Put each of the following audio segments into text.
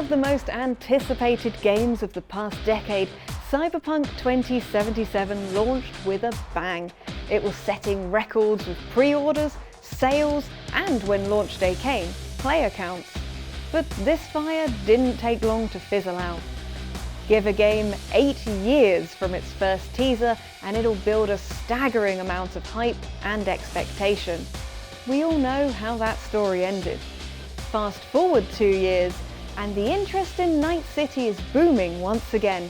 of the most anticipated games of the past decade, Cyberpunk 2077 launched with a bang. It was setting records with pre-orders, sales, and when launched Arcane, player counts. But this fire didn't take long to fizzle out. Give a game 8 years from its first teaser and it'll build a staggering amount of hype and expectation. We all know how that story ended. Fast forward 2 years, and the interest in Night City is booming once again.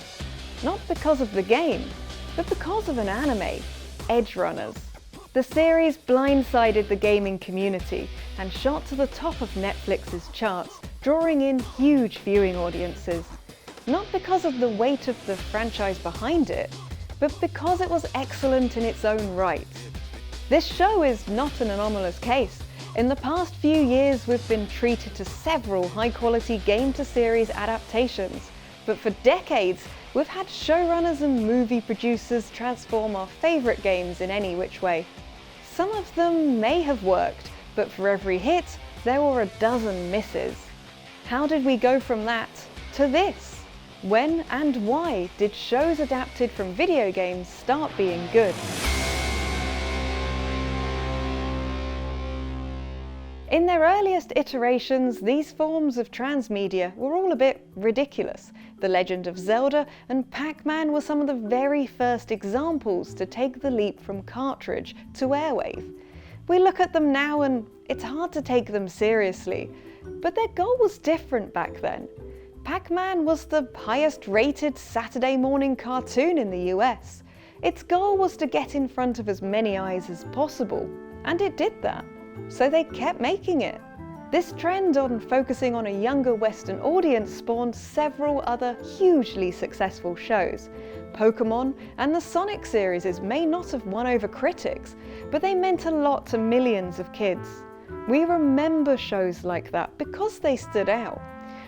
Not because of the game, but because of an anime, Edgerunners. The series blindsided the gaming community and shot to the top of Netflix's charts, drawing in huge viewing audiences. Not because of the weight of the franchise behind it, but because it was excellent in its own right. This show is not an anomalous case. In the past few years, we've been treated to several high-quality game-to-series adaptations, but for decades, we've had showrunners and movie producers transform our favourite games in any which way. Some of them may have worked, but for every hit, there were a dozen misses. How did we go from that to this? When and why did shows adapted from video games start being good? In their earliest iterations, these forms of transmedia were all a bit ridiculous. The Legend of Zelda and Pac-Man were some of the very first examples to take the leap from cartridge to airwave. We look at them now and it's hard to take them seriously, but their goal was different back then. Pac-Man was the highest rated Saturday morning cartoon in the US. Its goal was to get in front of as many eyes as possible, and it did that. So they kept making it. This trend on focusing on a younger Western audience spawned several other hugely successful shows. Pokémon and the Sonic series may not have won over critics, but they meant a lot to millions of kids. We remember shows like that because they stood out.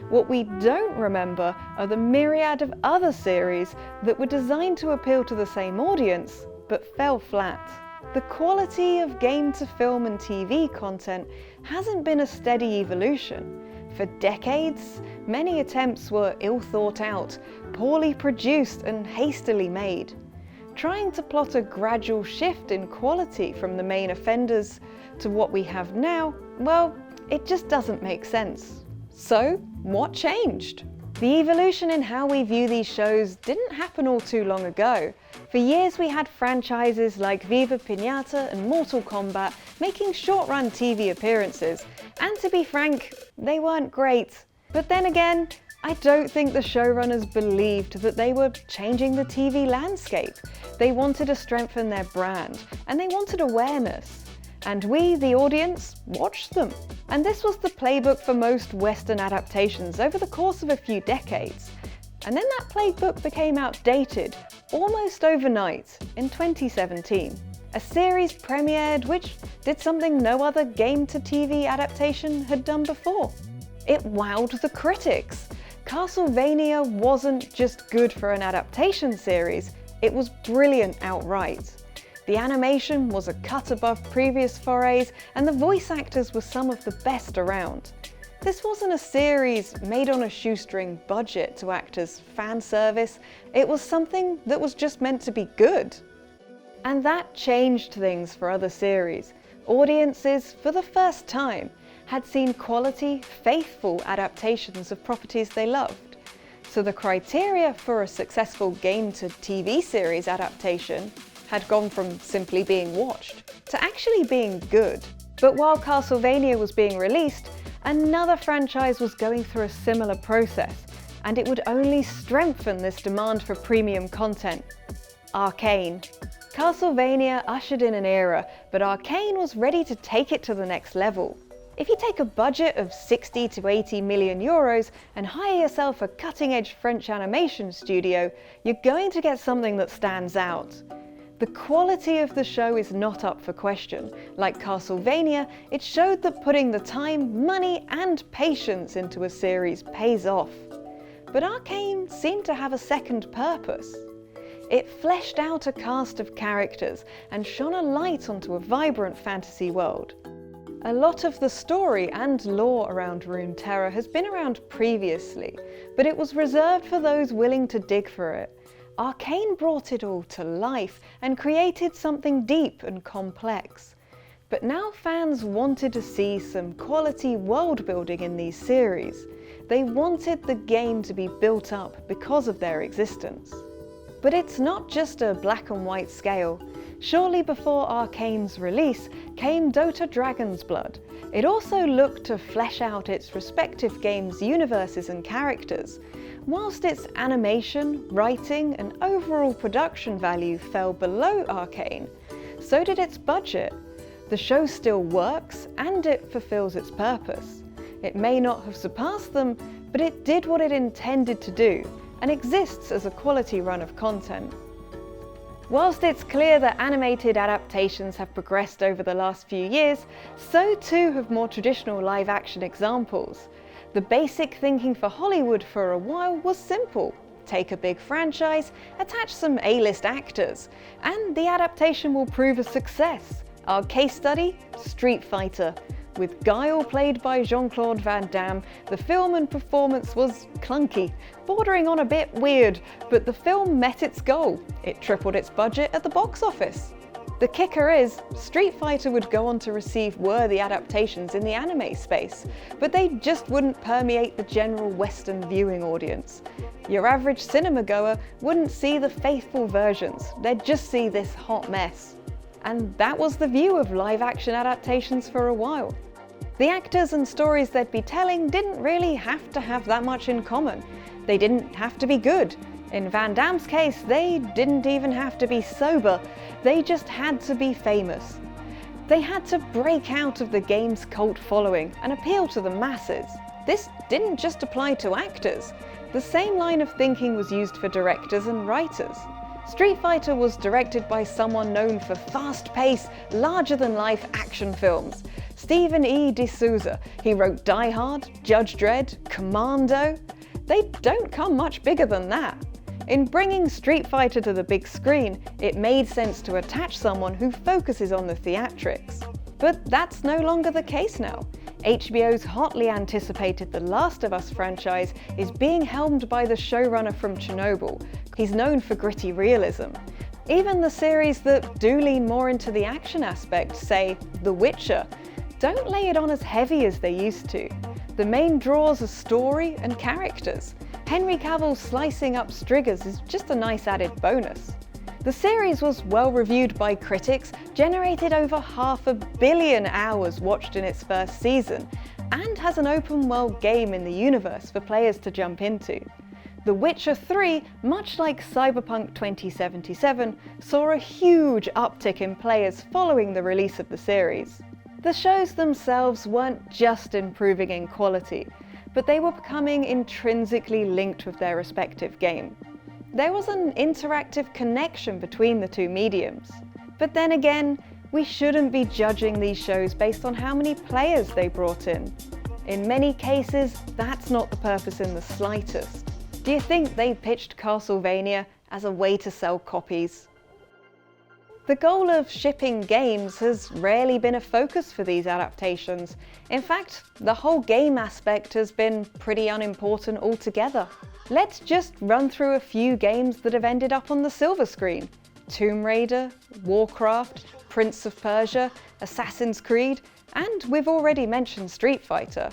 What we don't remember are the myriad of other series that were designed to appeal to the same audience, but fell flat. The quality of game-to-film and TV content hasn't been a steady evolution. For decades, many attempts were ill thought out, poorly produced and hastily made. Trying to plot a gradual shift in quality from the main offenders to what we have now, well, it just doesn't make sense. So, what changed? The evolution in how we view these shows didn't happen all too long ago. For years we had franchises like Viva Pinata and Mortal Kombat making short-run TV appearances, and to be frank, they weren't great. But then again, I don't think the showrunners believed that they were changing the TV landscape. They wanted to strengthen their brand, and they wanted awareness. And we, the audience, watched them. And this was the playbook for most Western adaptations over the course of a few decades. And then that playbook became outdated, almost overnight, in 2017. A series premiered which did something no other game-to-TV adaptation had done before. It wowed the critics. Castlevania wasn't just good for an adaptation series, it was brilliant outright. The animation was a cut above previous forays, and the voice actors were some of the best around. This wasn't a series made on a shoestring budget to act as fan service, it was something that was just meant to be good. And that changed things for other series. Audiences, for the first time, had seen quality, faithful adaptations of properties they loved. So the criteria for a successful game-to-TV series adaptation had gone from simply being watched to actually being good. But while Castlevania was being released, another franchise was going through a similar process, and it would only strengthen this demand for premium content. Arcane. Castlevania ushered in an era, but Arcane was ready to take it to the next level. If you take a budget of 60 to 80 million euros and hire yourself a cutting-edge French animation studio, you're going to get something that stands out. The quality of the show is not up for question. Like Castlevania, it showed that putting the time, money, and patience into a series pays off. But Arcane seemed to have a second purpose. It fleshed out a cast of characters and shone a light onto a vibrant fantasy world. A lot of the story and lore around Runeterra has been around previously, but it was reserved for those willing to dig for it. Arcane brought it all to life and created something deep and complex. But now fans wanted to see some quality world building in these series. They wanted the game to be built up because of their existence. But it's not just a black and white scale. Shortly before Arcane's release came Dota Dragon's Blood. It also looked to flesh out its respective games' universes and characters. Whilst its animation, writing and overall production value fell below Arcane, so did its budget. The show still works and it fulfills its purpose. It may not have surpassed them, but it did what it intended to do and exists as a quality run of content. Whilst it's clear that animated adaptations have progressed over the last few years, so too have more traditional live-action examples. The basic thinking for Hollywood for a while was simple. Take a big franchise, attach some A-list actors, and the adaptation will prove a success. Our case study? Street Fighter. With Guile played by Jean-Claude Van Damme, the film and performance was clunky, bordering on a bit weird, but the film met its goal. It tripled its budget at the box office. The kicker is, Street Fighter would go on to receive worthy adaptations in the anime space, but they just wouldn't permeate the general Western viewing audience. Your average cinema goer wouldn't see the faithful versions, they'd just see this hot mess. And that was the view of live-action adaptations for a while. The actors and stories they'd be telling didn't really have to have that much in common. They didn't have to be good. In Van Damme's case, they didn't even have to be sober. They just had to be famous. They had to break out of the game's cult following and appeal to the masses. This didn't just apply to actors. The same line of thinking was used for directors and writers. Street Fighter was directed by someone known for fast-paced, larger-than-life action films. Stephen E. D'Souza. He wrote Die Hard, Judge Dredd, Commando. They don't come much bigger than that. In bringing Street Fighter to the big screen, it made sense to attach someone who focuses on the theatrics. But that's no longer the case now. HBO's hotly anticipated The Last of Us franchise is being helmed by the showrunner from Chernobyl. He's known for gritty realism. Even the series that do lean more into the action aspect, say The Witcher, don't lay it on as heavy as they used to. The main draws are story and characters. Henry Cavill slicing up Striggers is just a nice added bonus. The series was well reviewed by critics, generated over 500 million hours watched in its first season, and has an open world game in the universe for players to jump into. The Witcher 3, much like Cyberpunk 2077, saw a huge uptick in players following the release of the series. The shows themselves weren't just improving in quality, but they were becoming intrinsically linked with their respective game. There was an interactive connection between the two mediums. But then again, we shouldn't be judging these shows based on how many players they brought in. In many cases, that's not the purpose in the slightest. Do you think they pitched Castlevania as a way to sell copies? The goal of shipping games has rarely been a focus for these adaptations. In fact, the whole game aspect has been pretty unimportant altogether. Let's just run through a few games that have ended up on the silver screen. Tomb Raider, Warcraft, Prince of Persia, Assassin's Creed, and we've already mentioned Street Fighter.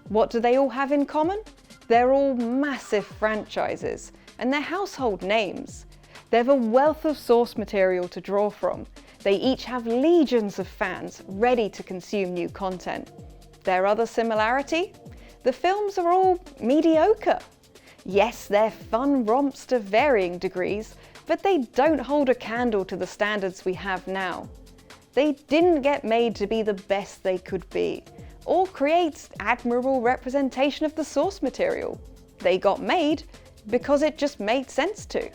What do they all have in common? They're all massive franchises, and they're household names. They have a wealth of source material to draw from. They each have legions of fans ready to consume new content. Their other similarity? The films are all mediocre. Yes, they're fun romps to varying degrees, but they don't hold a candle to the standards we have now. They didn't get made to be the best they could be, or create admirable representation of the source material. They got made because it just made sense to.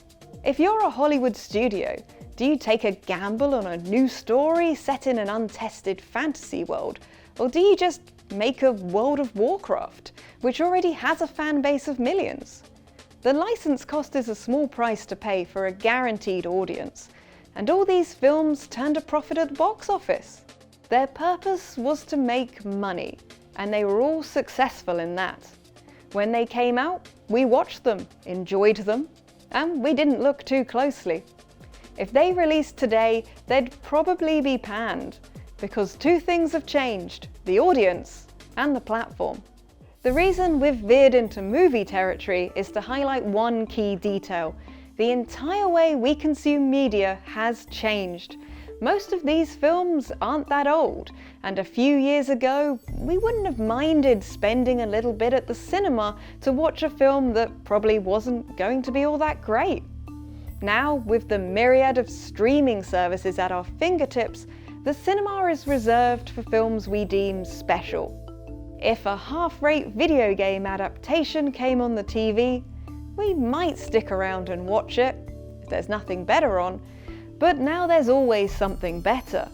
If you're a Hollywood studio, do you take a gamble on a new story set in an untested fantasy world, or do you just make a World of Warcraft, which already has a fan base of millions? The license cost is a small price to pay for a guaranteed audience, and all these films turned a profit at the box office. Their purpose was to make money, and they were all successful in that. When they came out, we watched them, enjoyed them, and we didn't look too closely. If they released today, they'd probably be panned, because two things have changed: the audience and the platform. The reason we've veered into movie territory is to highlight one key detail. The entire way we consume media has changed. Most of these films aren't that old, and a few years ago, we wouldn't have minded spending a little bit at the cinema to watch a film that probably wasn't going to be all that great. Now, with the myriad of streaming services at our fingertips, the cinema is reserved for films we deem special. If a half-rate video game adaptation came on the TV, we might stick around and watch it, if there's nothing better on, but now there's always something better.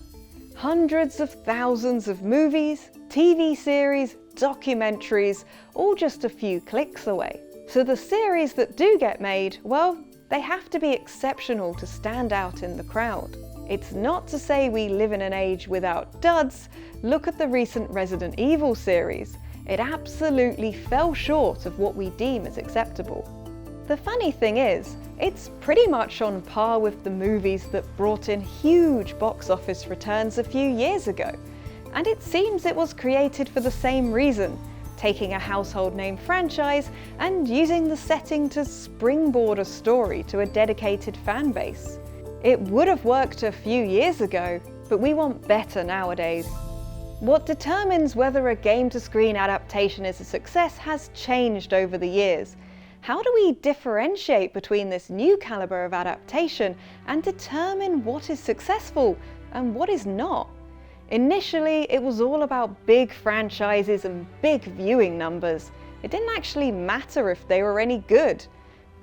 Hundreds of thousands of movies, TV series, documentaries, all just a few clicks away. So the series that do get made, well, they have to be exceptional to stand out in the crowd. It's not to say we live in an age without duds. Look at the recent Resident Evil series. It absolutely fell short of what we deem as acceptable. The funny thing is, it's pretty much on par with the movies that brought in huge box office returns a few years ago. And it seems it was created for the same reason, taking a household name franchise and using the setting to springboard a story to a dedicated fan base. It would have worked a few years ago, but we want better nowadays. What determines whether a game-to-screen adaptation is a success has changed over the years. How do we differentiate between this new caliber of adaptation and determine what is successful and what is not? Initially, it was all about big franchises and big viewing numbers. It didn't actually matter if they were any good.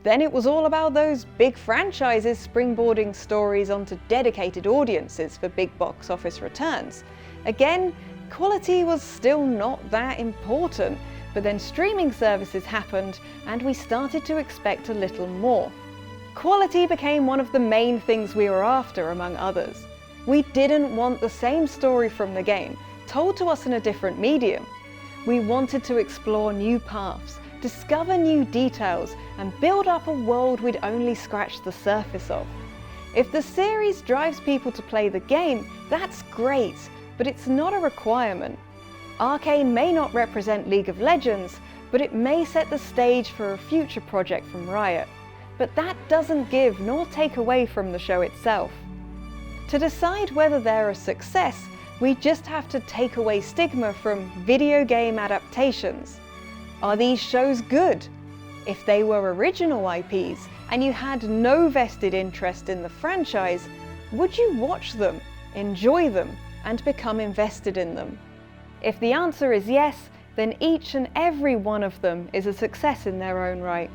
Then it was all about those big franchises springboarding stories onto dedicated audiences for big box office returns. Again, quality was still not that important. But then streaming services happened and we started to expect a little more. Quality became one of the main things we were after, among others. We didn't want the same story from the game, told to us in a different medium. We wanted to explore new paths, discover new details, and build up a world we'd only scratched the surface of. If the series drives people to play the game, that's great, but it's not a requirement. Arcane may not represent League of Legends, but it may set the stage for a future project from Riot. But that doesn't give nor take away from the show itself. To decide whether they're a success, we just have to take away stigma from video game adaptations. Are these shows good? If they were original IPs and you had no vested interest in the franchise, would you watch them, enjoy them, and become invested in them? If the answer is yes, then each and every one of them is a success in their own right.